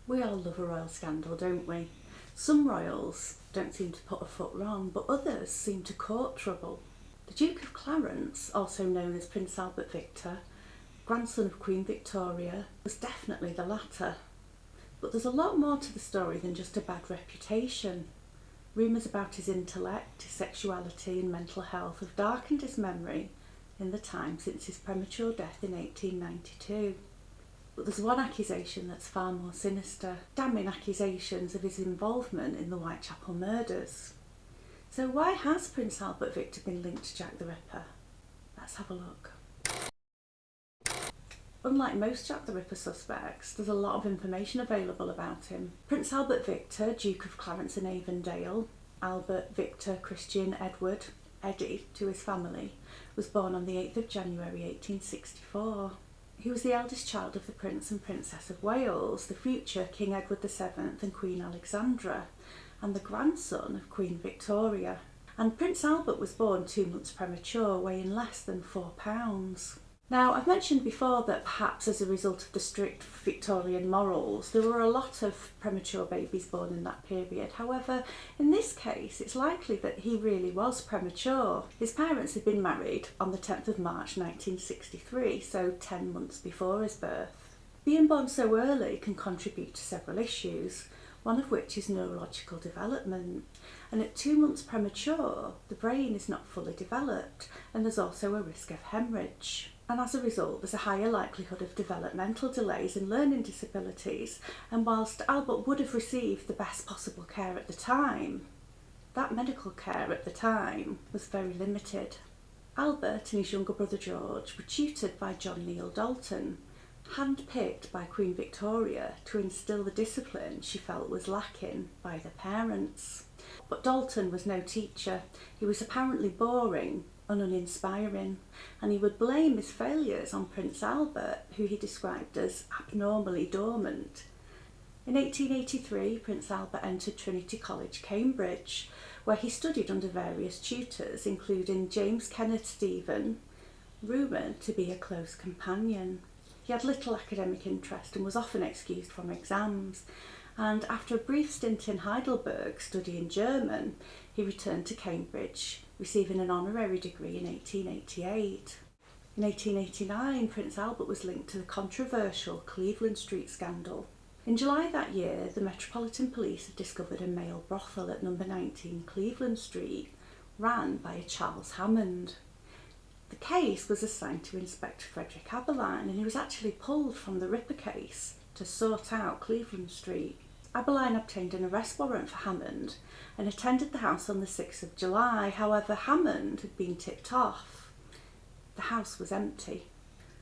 We all love a royal scandal, don't we? Some royals don't seem to put a foot wrong, but others seem to court trouble. The Duke of Clarence, also known as Prince Albert Victor, grandson of Queen Victoria, was definitely the latter. But there's a lot more to the story than just a bad reputation. Rumours about his intellect, his sexuality and mental health have darkened his memory in the time since his premature death in 1892. But there's one accusation that's far more sinister, damning accusations of his involvement in the Whitechapel murders. So why has Prince Albert Victor been linked to Jack the Ripper? Let's have a look. Unlike most Jack the Ripper suspects, there's a lot of information available about him. Prince Albert Victor, Duke of Clarence and Avondale, Albert Victor Christian Edward, Eddie to his family, was born on the 8th of January 1864. He was the eldest child of the Prince and Princess of Wales, the future King Edward VII and Queen Alexandra, and the grandson of Queen Victoria. And Prince Albert was born 2 months premature, weighing less than 4 pounds. Now, I've mentioned before that perhaps as a result of the strict Victorian morals, there were a lot of premature babies born in that period. However, in this case, it's likely that he really was premature. His parents had been married on the 10th of March 1963, so 10 months before his birth. Being born so early can contribute to several issues, one of which is neurological development. And at 2 months premature, the brain is not fully developed, and there's also a risk of hemorrhage. And as a result, there's a higher likelihood of developmental delays and learning disabilities. And whilst Albert would have received the best possible care at the time, that medical care at the time was very limited. Albert and his younger brother George were tutored by John Neil Dalton, handpicked by Queen Victoria to instil the discipline she felt was lacking by their parents. But Dalton was no teacher. He was apparently boring and uninspiring, and he would blame his failures on Prince Albert, who he described as abnormally dormant. In 1883, Prince Albert entered Trinity College, Cambridge, where he studied under various tutors, including James Kenneth Stephen, rumoured to be a close companion. He had little academic interest and was often excused from exams, and after a brief stint in Heidelberg studying German, he returned to Cambridge, receiving an honorary degree in 1888. In 1889, Prince Albert was linked to the controversial Cleveland Street scandal. In July that year, the Metropolitan Police had discovered a male brothel at number 19 Cleveland Street, ran by a Charles Hammond. The case was assigned to Inspector Frederick Aberline, and he was actually pulled from the Ripper case to sort out Cleveland Street. Aberline obtained an arrest warrant for Hammond and attended the house on the 6th of July. However, Hammond had been tipped off. The house was empty.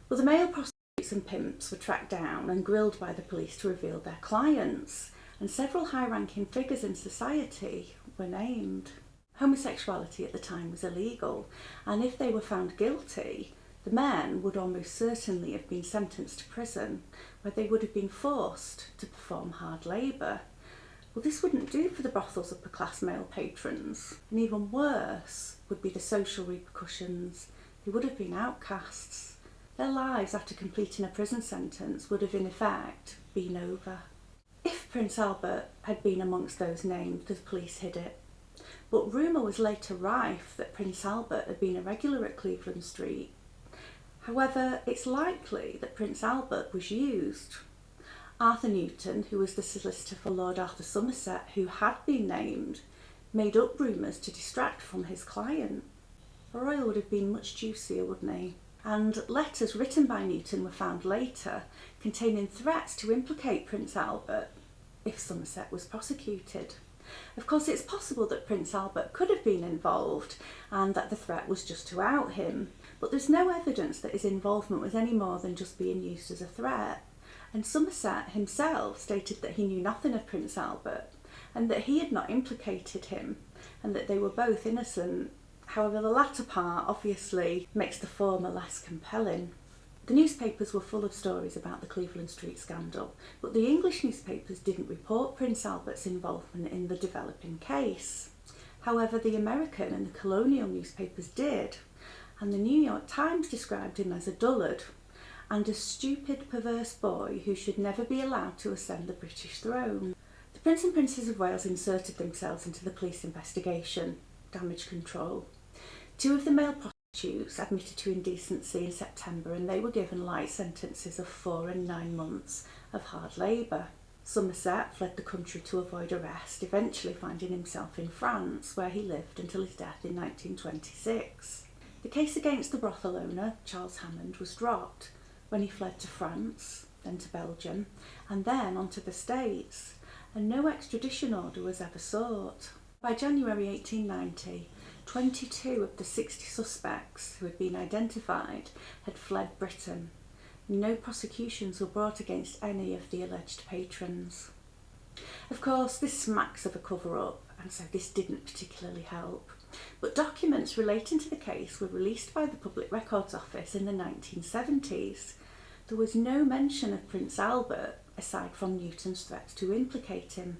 Well, the male prostitutes and pimps were tracked down and grilled by the police to reveal their clients, and several high-ranking figures in society were named. Homosexuality at the time was illegal, and if they were found guilty, the men would almost certainly have been sentenced to prison, where they would have been forced to perform hard labour. Well, this wouldn't do for the brothel's upper-class male patrons, and even worse would be the social repercussions. They would have been outcasts. Their lives after completing a prison sentence would have in effect been over. If Prince Albert had been amongst those named, the police hid it. But rumour was later rife that Prince Albert had been a regular at Cleveland Street. However, it's likely that Prince Albert was used. Arthur Newton, who was the solicitor for Lord Arthur Somerset, who had been named, made up rumours to distract from his client. A royal would have been much juicier, wouldn't he? And letters written by Newton were found later, containing threats to implicate Prince Albert if Somerset was prosecuted. Of course, it's possible that Prince Albert could have been involved and that the threat was just to out him, but there's no evidence that his involvement was any more than just being used as a threat. And Somerset himself stated that he knew nothing of Prince Albert and that he had not implicated him and that they were both innocent. However, the latter part obviously makes the former less compelling. The newspapers were full of stories about the Cleveland Street scandal, but the English newspapers didn't report Prince Albert's involvement in the developing case. However, the American and the colonial newspapers did, and the New York Times described him as a dullard, and a stupid, perverse boy who should never be allowed to ascend the British throne. The Prince and Princess of Wales inserted themselves into the police investigation, damage control. 2 of the male prostitutes admitted to indecency in September, and they were given light sentences of 4 and 9 months of hard labour. Somerset fled the country to avoid arrest, eventually finding himself in France, where he lived until his death in 1926. The case against the brothel owner, Charles Hammond, was dropped when he fled to France, then to Belgium, and then on to the States, and no extradition order was ever sought. By January 1890, 22 of the 60 suspects who had been identified had fled Britain. No prosecutions were brought against any of the alleged patrons. Of course, this smacks of a cover-up, and so this didn't particularly help. But documents relating to the case were released by the Public Records Office in the 1970s. There was no mention of Prince Albert, aside from Newton's threats to implicate him.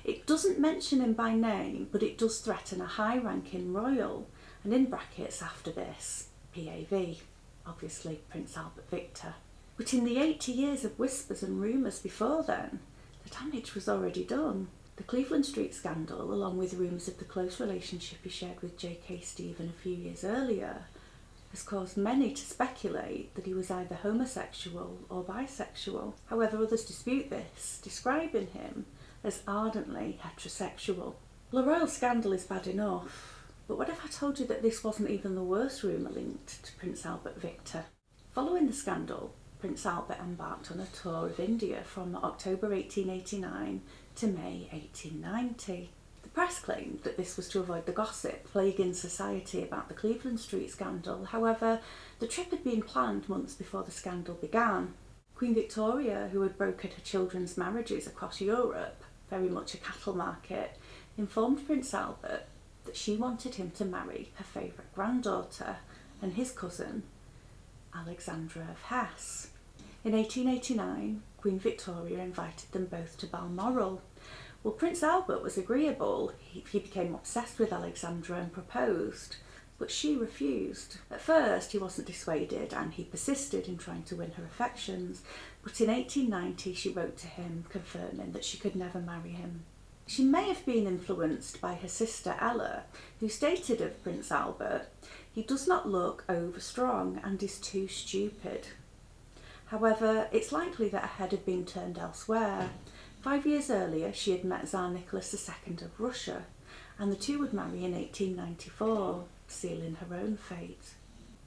It doesn't mention him by name, but it does threaten a high-ranking royal, and in brackets after this, PAV. Obviously Prince Albert Victor. But in the 80 years of whispers and rumours before then, the damage was already done. The Cleveland Street scandal, along with rumours of the close relationship he shared with J.K. Stephen a few years earlier, has caused many to speculate that he was either homosexual or bisexual. However, others dispute this, describing him as ardently heterosexual. Well, the royal scandal is bad enough. But what if I told you that this wasn't even the worst rumour linked to Prince Albert Victor? Following the scandal, Prince Albert embarked on a tour of India from October 1889 to May 1890. The press claimed that this was to avoid the gossip plaguing society about the Cleveland Street scandal. However, the trip had been planned months before the scandal began. Queen Victoria, who had brokered her children's marriages across Europe, very much a cattle market, informed Prince Albert that she wanted him to marry her favourite granddaughter and his cousin, Alexandra of Hesse. In 1889, Queen Victoria invited them both to Balmoral. Well, Prince Albert was agreeable. He became obsessed with Alexandra and proposed, but she refused. At first, he wasn't dissuaded and he persisted in trying to win her affections, but in 1890 she wrote to him confirming that she could never marry him. She may have been influenced by her sister Ella, who stated of Prince Albert, "He does not look over-strong and is too stupid." However, it's likely that her head had been turned elsewhere. 5 years earlier, she had met Tsar Nicholas II of Russia, and the two would marry in 1894, sealing her own fate.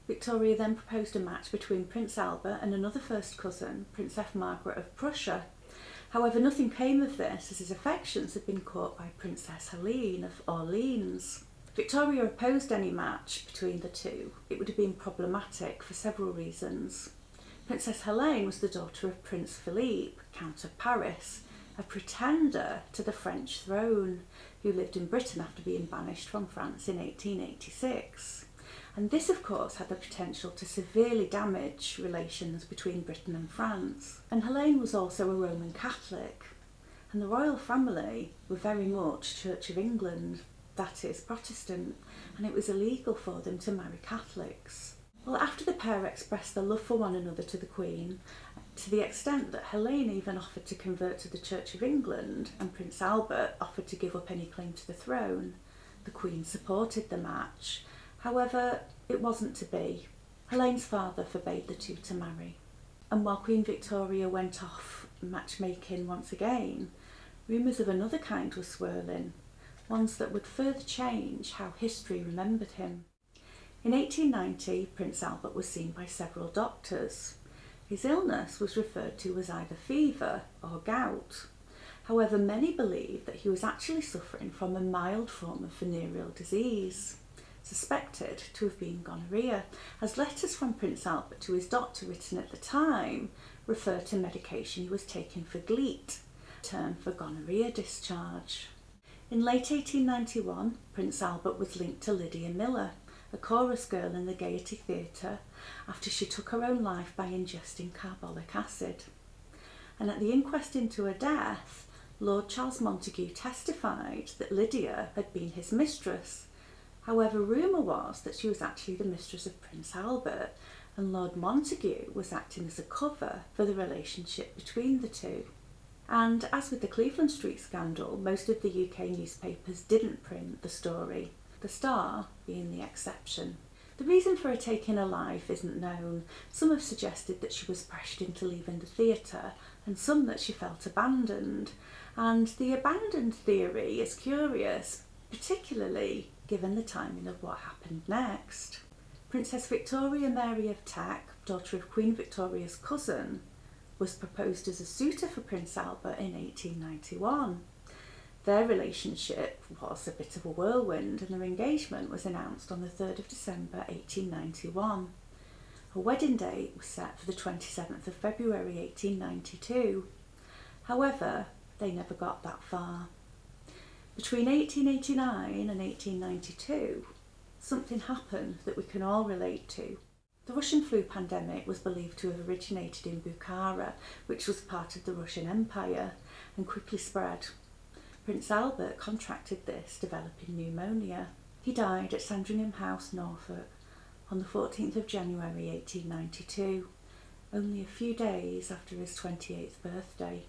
Victoria then proposed a match between Prince Albert and another first cousin, Princess Margaret of Prussia. However, nothing came of this, as his affections had been caught by Princess Helene of Orleans. Victoria opposed any match between the two. It would have been problematic for several reasons. Princess Helene was the daughter of Prince Philippe, Count of Paris, a pretender to the French throne, who lived in Britain after being banished from France in 1886. And this, of course, had the potential to severely damage relations between Britain and France. And Helene was also a Roman Catholic, and the royal family were very much Church of England, that is, Protestant, and it was illegal for them to marry Catholics. Well, after the pair expressed their love for one another to the Queen, to the extent that Helene even offered to convert to the Church of England and Prince Albert offered to give up any claim to the throne, the Queen supported the match. However, it wasn't to be. Helene's father forbade the two to marry. And while Queen Victoria went off matchmaking once again, rumours of another kind were swirling, ones that would further change how history remembered him. In 1890, Prince Albert was seen by several doctors. His illness was referred to as either fever or gout. However, many believe that he was actually suffering from a mild form of venereal disease, suspected to have been gonorrhea, as letters from Prince Albert to his doctor written at the time refer to medication he was taking for GLEAT, a term for gonorrhea discharge. In late 1891, Prince Albert was linked to Lydia Miller, a chorus girl in the Gaiety Theatre, after she took her own life by ingesting carbolic acid. And at the inquest into her death, Lord Charles Montagu testified that Lydia had been his mistress. However, rumour was that she was actually the mistress of Prince Albert, and Lord Montague was acting as a cover for the relationship between the two. And as with the Cleveland Street scandal, most of the UK newspapers didn't print the story, the Star being the exception. The reason for her taking her life isn't known. Some have suggested that she was pressured into leaving the theatre, and some that she felt abandoned. And the abandoned theory is curious, particularly given the timing of what happened next. Princess Victoria Mary of Teck, daughter of Queen Victoria's cousin, was proposed as a suitor for Prince Albert in 1891. Their relationship was a bit of a whirlwind, and their engagement was announced on the 3rd of December 1891. A wedding date was set for the 27th of February 1892. However, they never got that far. Between 1889 and 1892, something happened that we can all relate to. The Russian flu pandemic was believed to have originated in Bukhara, which was part of the Russian Empire, and quickly spread. Prince Albert contracted this, developing pneumonia. He died at Sandringham House, Norfolk, on the 14th of January 1892, only a few days after his 28th birthday.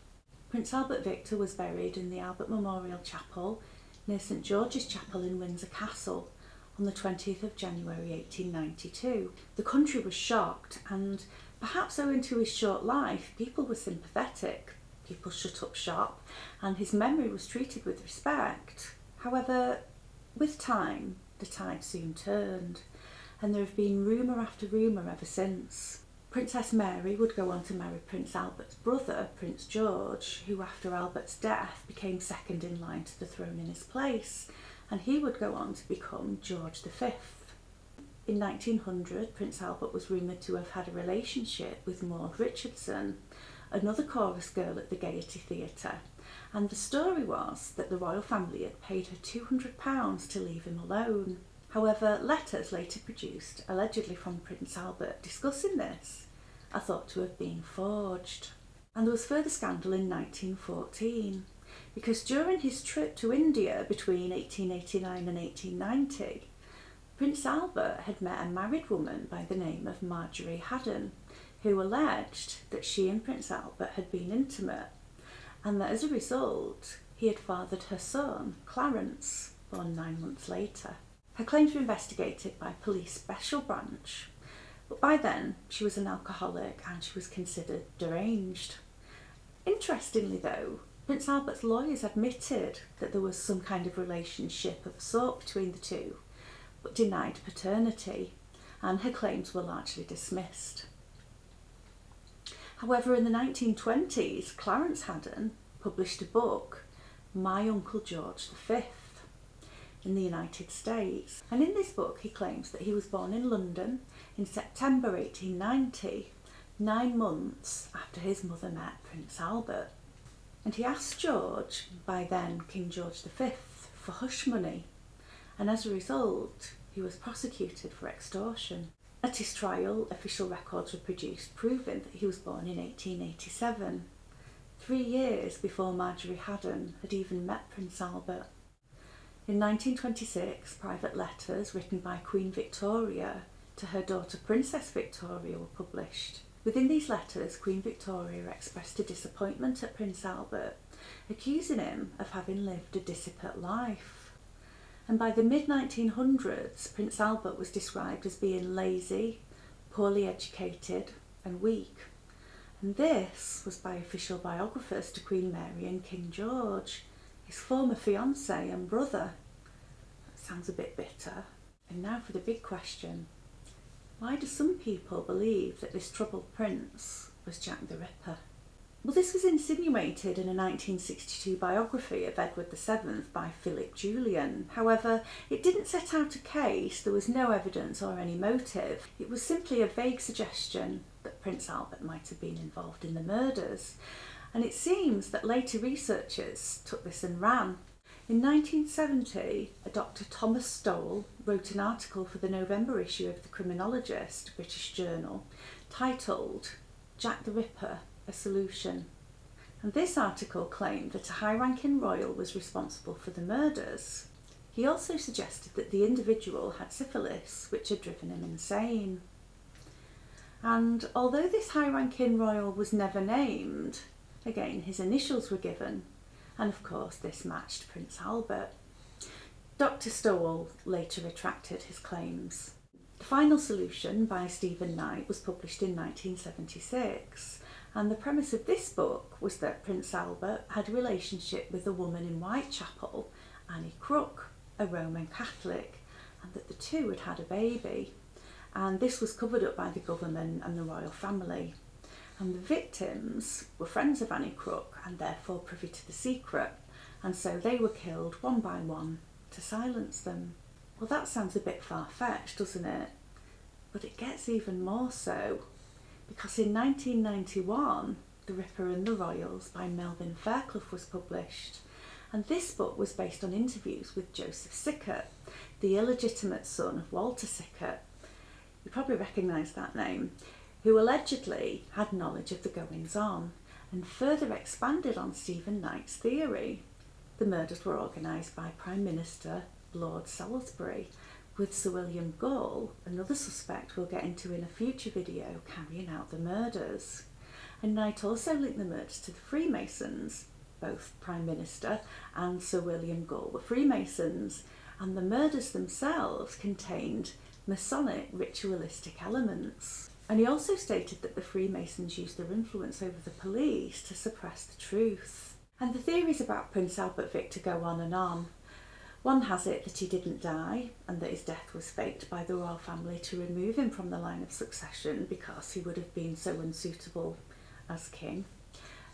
Prince Albert Victor was buried in the Albert Memorial Chapel near St George's Chapel in Windsor Castle on the 20th of January 1892. The country was shocked, and perhaps owing to his short life, people were sympathetic. People shut up shop, and his memory was treated with respect. However, with time, the tide soon turned, and there have been rumour after rumour ever since. Princess Mary would go on to marry Prince Albert's brother, Prince George, who after Albert's death became second in line to the throne in his place, and he would go on to become George V. In 1900, Prince Albert was rumoured to have had a relationship with Maud Richardson, another chorus girl at the Gaiety Theatre, and the story was that the royal family had paid her £200 to leave him alone. However, letters later produced, allegedly from Prince Albert, discussing this are thought to have been forged. And there was further scandal in 1914, because during his trip to India between 1889 and 1890, Prince Albert had met a married woman by the name of Marjorie Haddon, who alleged that she and Prince Albert had been intimate, and that as a result he had fathered her son, Clarence, born 9 months later. Her claims were investigated by police special branch, but by then she was an alcoholic and she was considered deranged. Interestingly though, Prince Albert's lawyers admitted that there was some kind of relationship of a sort between the two, but denied paternity, and her claims were largely dismissed. However, in the 1920s, Clarence Haddon published a book, My Uncle George V, in the United States. And in this book he claims that he was born in London in September 1890, 9 months after his mother met Prince Albert. And he asked George, by then King George V, for hush money, and as a result he was prosecuted for extortion. At his trial, official records were produced proving that he was born in 1887, 3 years before Marjorie Haddon had even met Prince Albert. In 1926, private letters written by Queen Victoria to her daughter Princess Victoria were published. Within these letters, Queen Victoria expressed her disappointment at Prince Albert, accusing him of having lived a dissipate life. And by the mid-1900s, Prince Albert was described as being lazy, poorly educated and weak. And this was by official biographers to Queen Mary and King George, his former fiancé and brother. That sounds a bit bitter. And now for the big question. Why do some people believe that this troubled prince was Jack the Ripper? Well, this was insinuated in a 1962 biography of Edward VII by Philip Julian. However, it didn't set out a case, there was no evidence or any motive. It was simply a vague suggestion that Prince Albert might have been involved in the murders. And it seems that later researchers took this and ran. In 1970, a Dr. Thomas Stowell wrote an article for the November issue of the Criminologist, a British journal, titled Jack the Ripper, a Solution. And this article claimed that a high-ranking royal was responsible for the murders. He also suggested that the individual had syphilis, which had driven him insane. And although this high-ranking royal was never named, again his initials were given, and of course this matched Prince Albert. Dr. Stowell later retracted his claims. The Final Solution by Stephen Knight was published in 1976, and the premise of this book was that Prince Albert had a relationship with a woman in Whitechapel, Annie Crook, a Roman Catholic, and that the two had had a baby. And this was covered up by the government and the royal family. And the victims were friends of Annie Crook and therefore privy to the secret, and so they were killed one by one to silence them. Well, that sounds a bit far-fetched, doesn't it? But it gets even more so, because in 1991, The Ripper and the Royals by Melvyn Fairclough was published, and this book was based on interviews with Joseph Sickert, the illegitimate son of Walter Sickert. You probably recognise that name, who allegedly had knowledge of the goings-on and further expanded on Stephen Knight's theory. The murders were organised by Prime Minister Lord Salisbury, with Sir William Gull, another suspect we'll get into in a future video, carrying out the murders. And Knight also linked the murders to the Freemasons. Both Prime Minister and Sir William Gull were Freemasons, and the murders themselves contained Masonic ritualistic elements. And he also stated that the Freemasons used their influence over the police to suppress the truth. And the theories about Prince Albert Victor go on and on. One has it that he didn't die and that his death was faked by the royal family to remove him from the line of succession because he would have been so unsuitable as king.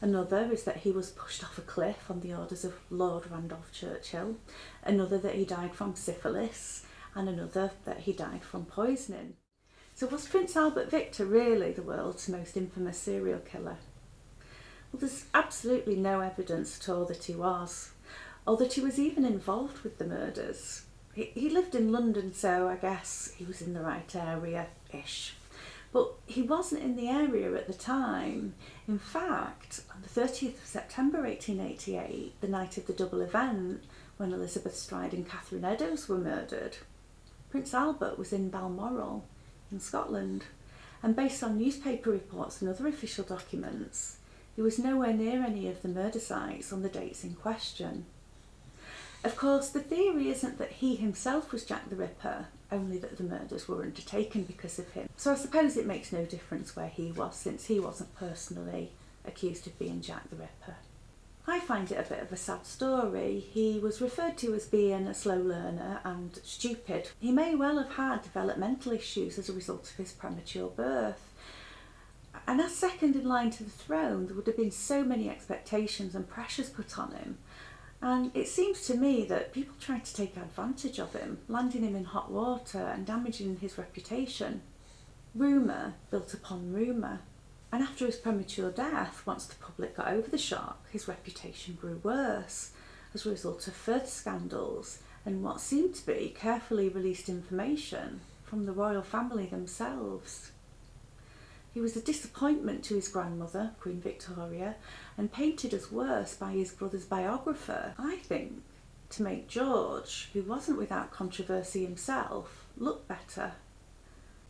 Another is that he was pushed off a cliff on the orders of Lord Randolph Churchill. Another that he died from syphilis, and another that he died from poisoning. So was Prince Albert Victor really the world's most infamous serial killer? Well, there's absolutely no evidence at all that he was, or that he was even involved with the murders. He lived in London, so I guess he was in the right area-ish. But he wasn't in the area at the time. In fact, on the 30th of September 1888, the night of the double event, when Elizabeth Stride and Catherine Eddowes were murdered, Prince Albert was in Balmoral in Scotland, and based on newspaper reports and other official documents, he was nowhere near any of the murder sites on the dates in question. Of course, the theory isn't that he himself was Jack the Ripper, only that the murders were undertaken because of him. So I suppose it makes no difference where he was, since he wasn't personally accused of being Jack the Ripper. I find it a bit of a sad story. He was referred to as being a slow learner and stupid. He may well have had developmental issues as a result of his premature birth. And as second in line to the throne, there would have been so many expectations and pressures put on him. And it seems to me that people tried to take advantage of him, landing him in hot water and damaging his reputation. Rumour built upon rumour. And after his premature death, once the public got over the shock, his reputation grew worse as a result of further scandals and what seemed to be carefully released information from the royal family themselves. He was a disappointment to his grandmother, Queen Victoria, and painted as worse by his brother's biographer, I think, to make George, who wasn't without controversy himself, look better.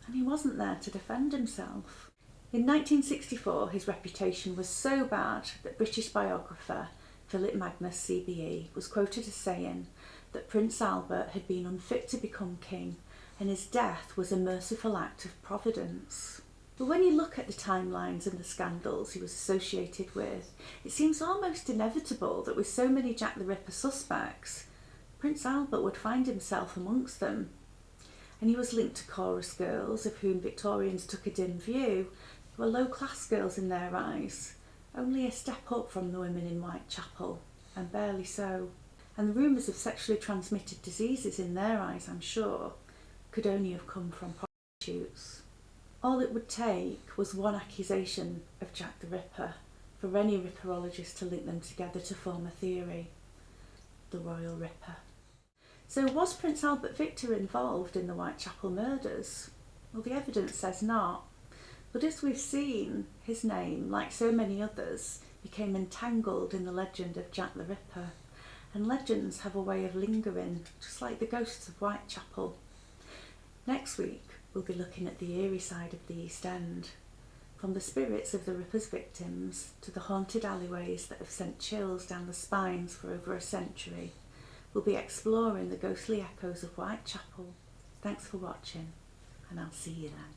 And he wasn't there to defend himself. In 1964, his reputation was so bad that British biographer Philip Magnus CBE was quoted as saying that Prince Albert had been unfit to become king and his death was a merciful act of providence. But when you look at the timelines and the scandals he was associated with, it seems almost inevitable that with so many Jack the Ripper suspects, Prince Albert would find himself amongst them. And he was linked to chorus girls, of whom Victorians took a dim view, who were low-class girls in their eyes, only a step up from the women in Whitechapel, and barely so. And the rumours of sexually transmitted diseases in their eyes, I'm sure, could only have come from prostitutes. All it would take was one accusation of Jack the Ripper for any ripperologist to link them together to form a theory: the Royal Ripper. So was Prince Albert Victor involved in the Whitechapel murders? Well, the evidence says not. But as we've seen, his name, like so many others, became entangled in the legend of Jack the Ripper. And legends have a way of lingering, just like the ghosts of Whitechapel. Next week, We'll be looking at the eerie side of the East End, from the spirits of the Ripper's victims to the haunted alleyways that have sent chills down the spines for over a century. We'll be exploring the ghostly echoes of Whitechapel. Thanks for watching, and I'll see you then.